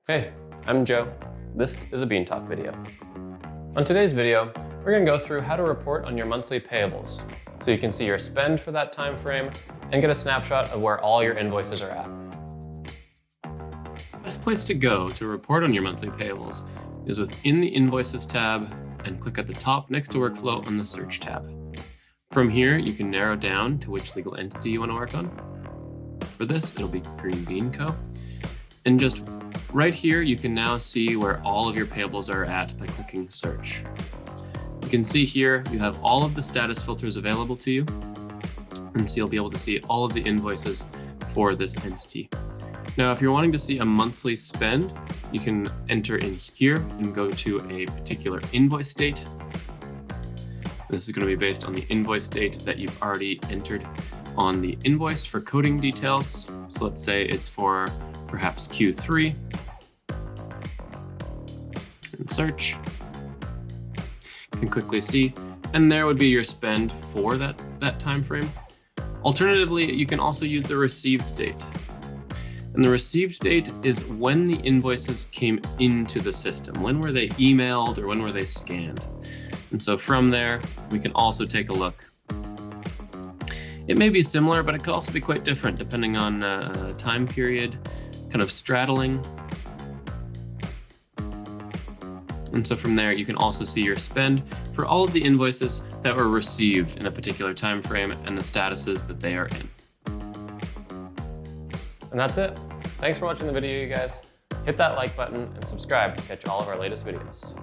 Hey, I'm Joe. This is a Bean Talk video. On today's video, we're going to go through how to report on your monthly payables so you can see your spend for that time frame and get a snapshot of where all your invoices are at. The best place to go to report on your monthly payables is within the Invoices tab and click at the top next to Workflow on the Search tab. From here, you can narrow down to which legal entity you want to work on. For this, it'll be Green Bean Co. And just right here, you can now see where all of your payables are at by clicking Search. You can see here, you have all of the status filters available to you. And so you'll be able to see all of the invoices for this entity. Now, if you're wanting to see a monthly spend, you can enter in here and go to a particular invoice date. This is going to be based on the invoice date that you've already entered on the invoice for coding details. So let's say it's for perhaps Q3. And search. You can quickly see, and there would be your spend for that time frame. Alternatively, you can also use the received date. And the received date is when the invoices came into the system. When were they emailed or when were they scanned? And so from there, we can also take a look. It may be similar, but it could also be quite different depending on time period, kind of straddling. And so from there, you can also see your spend for all of the invoices that were received in a particular time frame and the statuses that they are in. And that's it. Thanks for watching the video, you guys. Hit that like button and subscribe to catch all of our latest videos.